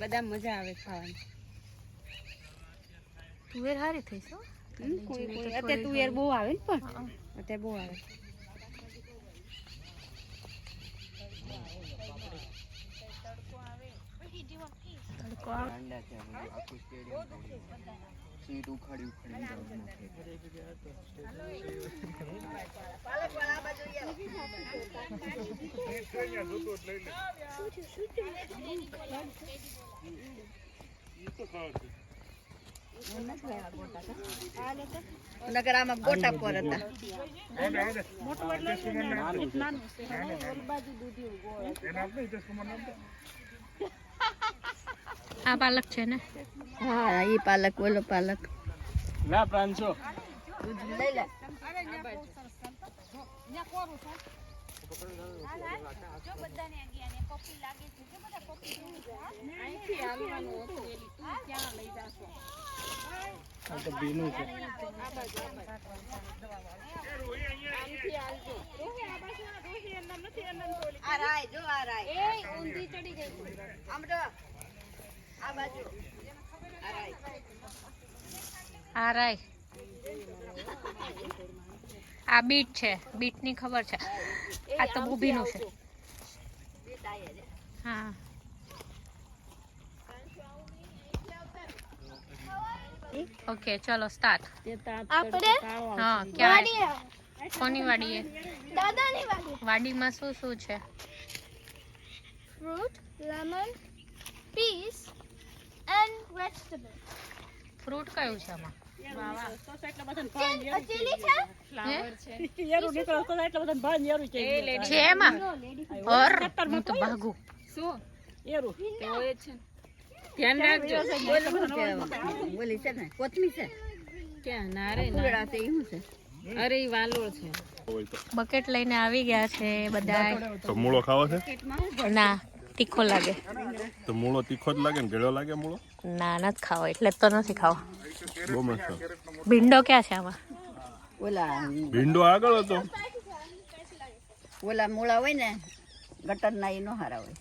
બધા મજા આવે ખાવાની. તુવેર હારી થઈ છો અત્યારે તુવેર બહુ આવે ને પણ અત્યારે બહુ આવે. સીટ ઉખાડી નગર આમાં ગોટા પર હતા. આ પાલક છે ને? હા એ પાલક, ઓલો પાલક. ના પ્રાંશો લઈ લે. આ બીટ છે, બીટ ની ખબર છે. આ તો ગોભી નું છે. હા ઓકે ચલો સ્ટાર્ટ. હા ક્યાં? કોની વાડી? દાદાની વાડી. વાડીમાં શું શું છે? Fruit, lemon, peas and vegetable. Fruit કયું છે આમાં? ચીલી છે? છે એમાં? ઓર હું તો ભાગું. શું એરું તે હોય છે. ધ્યાન રાખજો. બોલી છે ને કોથમી છે ક્યાં? ના રે ના છે. શું છે? અરે ઈ વાલોળ છે. બકેટ લઈને આવી ગયા છે બધા. તો મૂળો ખાવો છે? ના તીખો લાગે. તો મૂળો તીખો જ લાગે ને ગળ્યો લાગે મૂળો? ના નથી ખાવો એટલે તો નથી ખાવો. બહુ મસ્ત. ભીંડો ક્યાં છે આમાં? ઓલા ભીંડો આગળ હતો. ઓલા મૂળા હોય ને ગટર ના એ નો હારા હોય.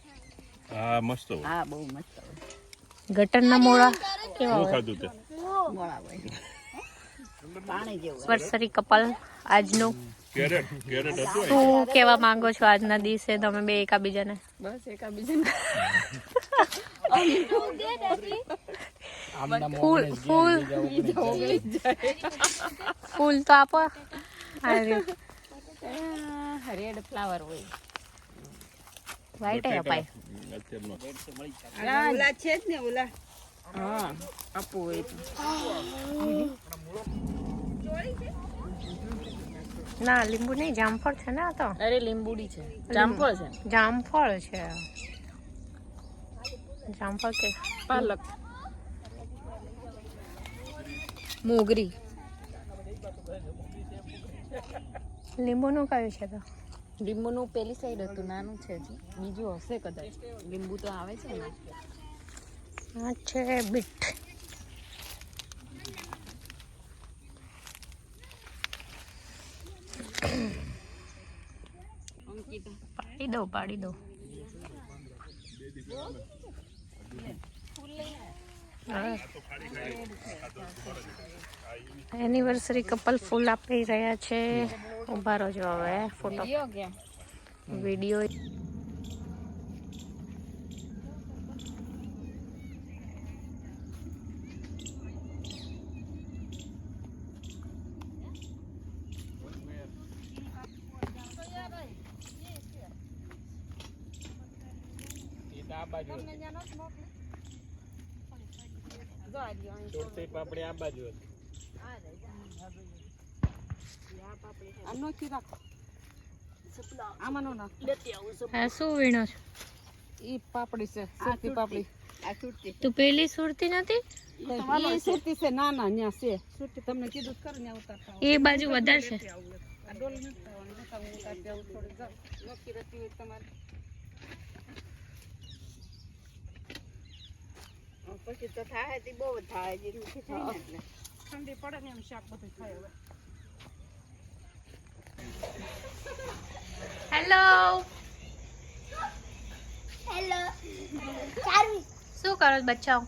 હા મસ્ત હોય. હા બહુ મસ્ત હોય. ગટરના મોળા કેવા શું હોય? ખાધું તે? મોળા હોય પાણી જેવું. વર્ષરી કપલ આજનું કેરેટ હતું. શું કહેવા માંગો છો આજના દિવસે તમે બે એકાબીજાને? બસ એકાબીજાને ફૂલ ફૂલ ફૂલ તો આપો. રેડ ફ્લાવર હોય. વ્હાઈટ અપાય. ઓલા છે જ ને ઓલા. હા આપવું હોય ના લીંબુ નહીં, જામફળ છે ને આ તો. અરે લીંબુડી છે. જામફળ છે. જામફળ છે. જામફળ કે પાલક, મોગરી. લીંબુનું કયું છે તો? લીંબુનું પેલી સાઈડ હતું, નાનું છે હજી. બીજું હશે કદાચ. લીંબુ તો આવે છે ને. આ છે બીટ. પાડી દો. એનિવર્સરી કપલ ફૂલ આપી રહ્યા છે. ઉભા રહો હવે ફોટો વિડીયો. પાપડી આ બાજુ હતી. શું વીણો છો? ઈ પાપડી છે, સુરતી પાપડી. આ સુરતી. તું પેલી સુરતી નથી? ઈ સુરતી છે. ના ન્યા છે સુરતી. તમને કીધું ખરું ન્યા ઉતારતા. એ બાજુ વધારે છે. આ ડોલ નથી થવાનું. ઉતાર દેવું થોડી જાવ. નોકી રહેતી હોય તમારે. પછી તો થાય તે બહુ થાય જેટલું થાય ને એટલે ઠંડી પડે ને એમ શાક બધું થાય હવે. હેલો, હેલો ચાર્મી શું કરો છો બચ્ચાઓ?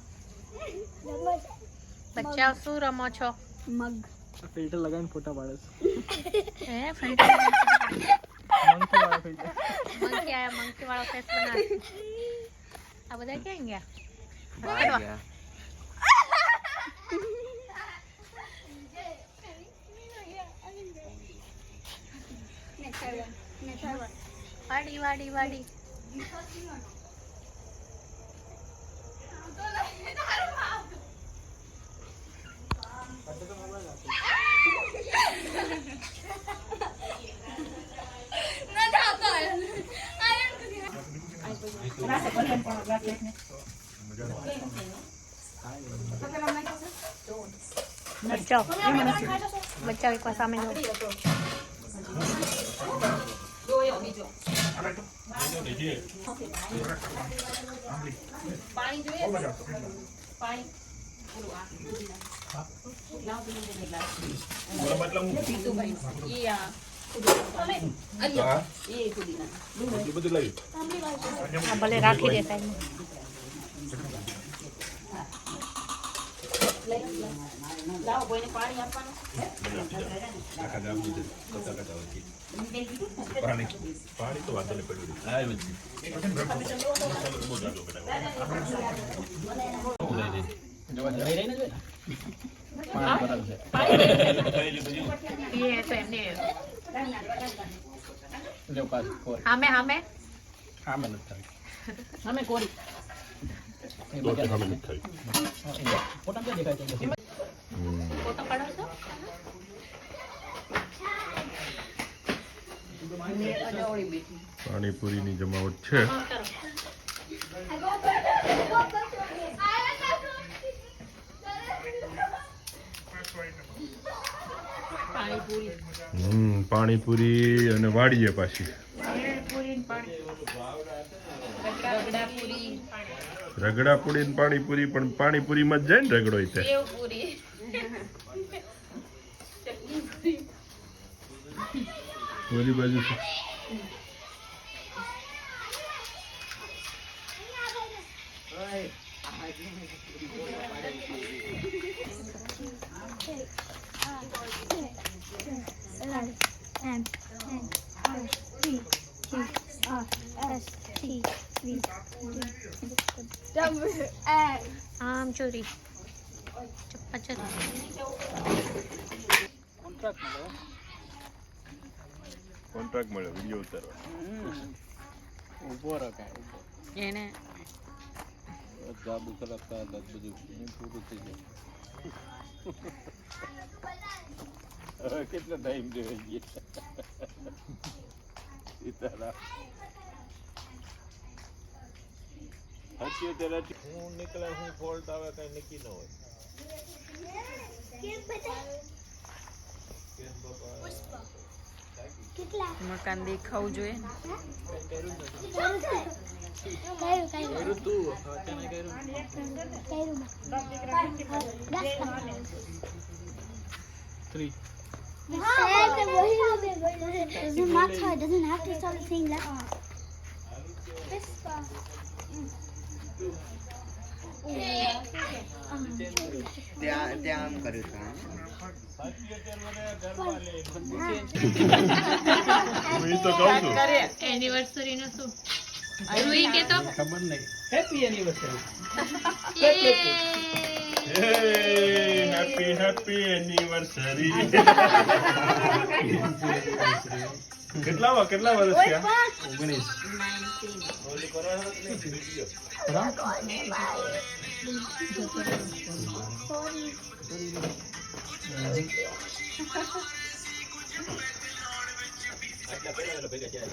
બચ્ચાઓ શું રમો છો? મગ ફિલ્ટર લગાવીને ફોટા પાડે હે ફિલ્ટર છે મંકી વાળો ફેસ બના. આ બધા ક્યાં ગયા? પકડવા. વાડી વાડી વાડી. બચ્ચાઓ બચ્ચાઓ એક વાર સામે જો. પાણી જોઈએ પાણી ભલે રાખી દે સાઈડ. લાવો કોઈને પાણી આપવાનું પાણી તો વાંધો નહીં પડ્યું. હામે હામે અમે કોરી ફોટો પાડો છો? પાણીપુરીની જમાવટ છે. પાણીપુરી અને વાડીએ પાછી રગડા પૂરી ને પાણીપુરી, પણ પાણીપુરીમાં જ જાય ને રગડો તે. ઓલી બાજુ છે આમ ચોરી ચપ્પા કોન્ટ્રાક્ટ મળે વિડીયો ઉતારવા. ઉભો રખાય એને જાદુ કરતા હતા બધું પૂરું થઈ ગયું. હવે કેટલો ટાઈમ જોઈ ગયા હું નીકળે હું ફોલ્ટ આવે કઈ નક્કી ન હોય. મકાન દેખાવું જોઈએ ત્યાં કર્યું એનિવર્સરી નું શું રૂઈ કે તો ખબર નહીં. Happy anniversary. Happy happy anniversary. કેટલા વર્ષ થયા? 19.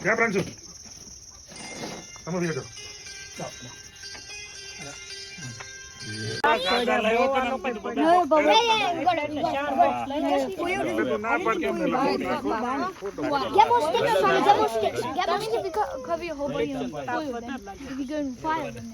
ક્યાં પ્રાંશુ? તમે ભી જો. Cover your whole body. If you go in fire, then